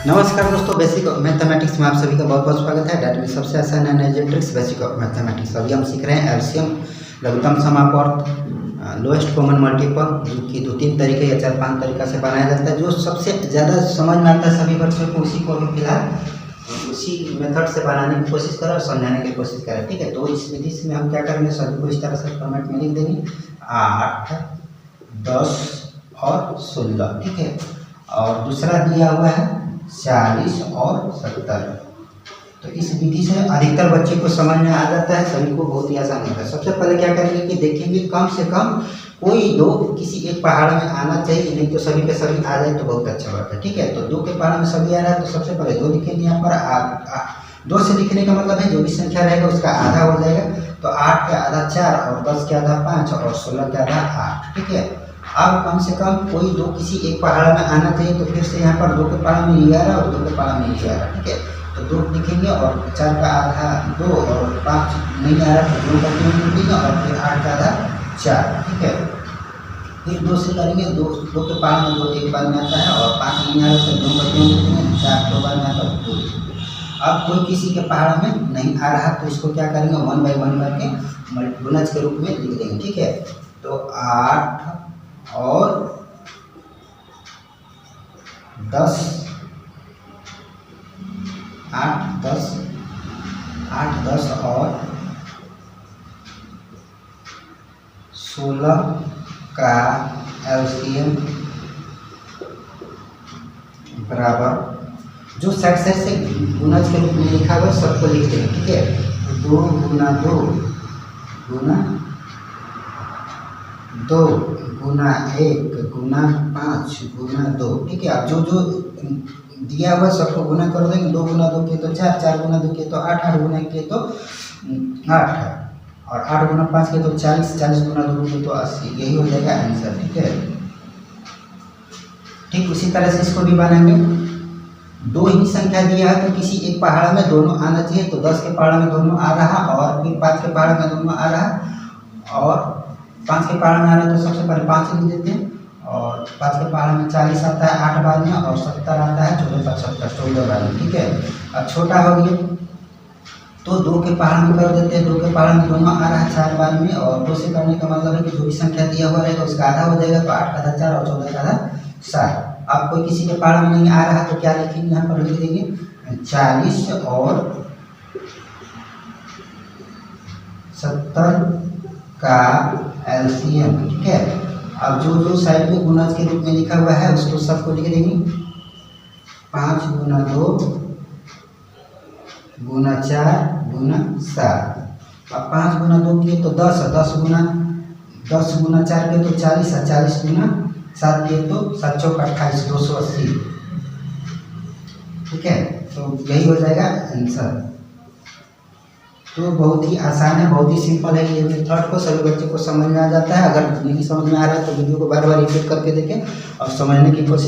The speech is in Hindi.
नमस्कार दोस्तों, बेसिक मैथमेटिक्स में आप सभी का बहुत बहुत स्वागत है। डेट में सबसे आसान है ट्रिक्स बेसिक ऑफ मैथमेटिक्स। अभी हम सीख रहे हैं एलसीएम, लघुत्तम समापवर्त, लोएस्ट कॉमन मल्टीपल, जो कि 2-3 तरीके या 4-5 तरीका से बनाया जाता है। जो सबसे ज़्यादा समझ में आता है सभी बच्चों को, उसी को अभी फिलहाल उसी मेथड से बनाने की कोशिश करें और समझाने की कोशिश करें। ठीक है, तो इस विधि से हम क्या करेंगे, सभी को इस तरह से फॉर्मेट में लिख देंगे 8, 10 और 16। ठीक है, और दूसरा दिया हुआ है 40 और 70। तो इस विधि से अधिकतर बच्चे को समझ में आ जाता है, सभी को बहुत ही आसान होता है। सबसे पहले क्या करेंगे कि देखेंगे कम से कम कोई दो किसी एक पहाड़ में आना चाहिए, नहीं तो सभी के सभी आ जाए तो बहुत अच्छा बात है। ठीक है, तो 2 के पहाड़ में सभी आ रहा है तो सबसे पहले 2 लिखेंगे यहाँ पर। 2 से लिखने का मतलब है जो भी संख्या रहेगा उसका आधा हो जाएगा। तो 8 का आधा 4 और 10 के आधा 5 और 16 के आधा 8। ठीक है, अब कम से कम कोई दो किसी एक पहाड़ में आना चाहिए, तो फिर से यहाँ पर 2 के पहाड़ में 11 और 2 के पहाड़ में 11। ठीक है, तो 2 लिखेंगे और 4 का आधा 2 और 5 नहीं आ रहा तो 2 का 3 लिखेंगे और फिर 8 का आधा 4। ठीक है, फिर 2 से करेंगे, 2 के पहाड़ में 2 एक बार में आता है और 5 नहीं आ रहा तो 2 का 3 लिखेंगे, 4 2 बार में आता है 2। अब कोई किसी के पहाड़ में नहीं आ रहा तो इसको क्या करेंगे, 1 बाई 1 करके गुणज के रूप में लिख देंगे। ठीक है, तो 8 और 10, 8 10 और 16 का एलसीएम बराबर, जो साइड साइड से गुणज के रूप में लिखा हुआ है सबको लिख देंगे। ठीक है, तो 2 गुना 2 गुना 2 गुना 1 गुना 5 गुना 2। ठीक है, अब जो जो दिया हुआ सबको गुना कर देंगे। 2 गुना 2 के तो 4, 4 गुना 2 के तो 8, 8 गुना के तो 8 और 8 गुना 5 के तो 40, 40 गुना 2 के तो 80। यही हो जाएगा आंसर। ठीक है, ठीक उसी तरह से इसको भी बनाएंगे। 2 ही संख्या दिया है तो किसी एक पहाड़ में दोनों आना चाहिए, तो 10 के पहाड़ में दोनों आ रहा और फिर 5 के पहाड़ में दोनों आ रहा और 5 के पहाड़ में आ रहा है तो सबसे पहले 5 लिख देते हैं और 5 के पहाड़ में 40 आता है 8 बार में और 70 आता है 14 बार में। ठीक है, अब छोटा हो गया तो 2 के पहाड़ में कर देते हैं। 2 के पहाड़ में दोनों आ रहा है 4 बार में और 2 से करने का मतलब है कि जो भी संख्या दिया हुआ रहेगा उसका आधा हो जाएगा। तो 8 का आधा 4 और 14 का आधा 7। अब कोई किसी के पहाड़ में नहीं आ रहा तो क्या लिखेंगे, यहाँ पर लिख देंगे 40 और 70 का एलसीएम। ठीक है, अब जो जो साइड में गुणज के रूप में लिखा हुआ है उसको सबको लिख देंगे। 5 गुना 2 गुना 4 गुना 7। अब 5 गुना 2 किए तो 10, 10 गुना 4 के तो 40 और 40 गुना 7 किए तो 7 चौक 28, 280। ठीक है, तो यही हो जाएगा आंसर। तो बहुत ही आसान है, बहुत ही सिंपल है ये मेथड को सभी बच्चों को समझ में आ जाता है। अगर नहीं समझ में आ रहा है तो वीडियो को बार बार रिपीट करके देखें और समझने की कोशिश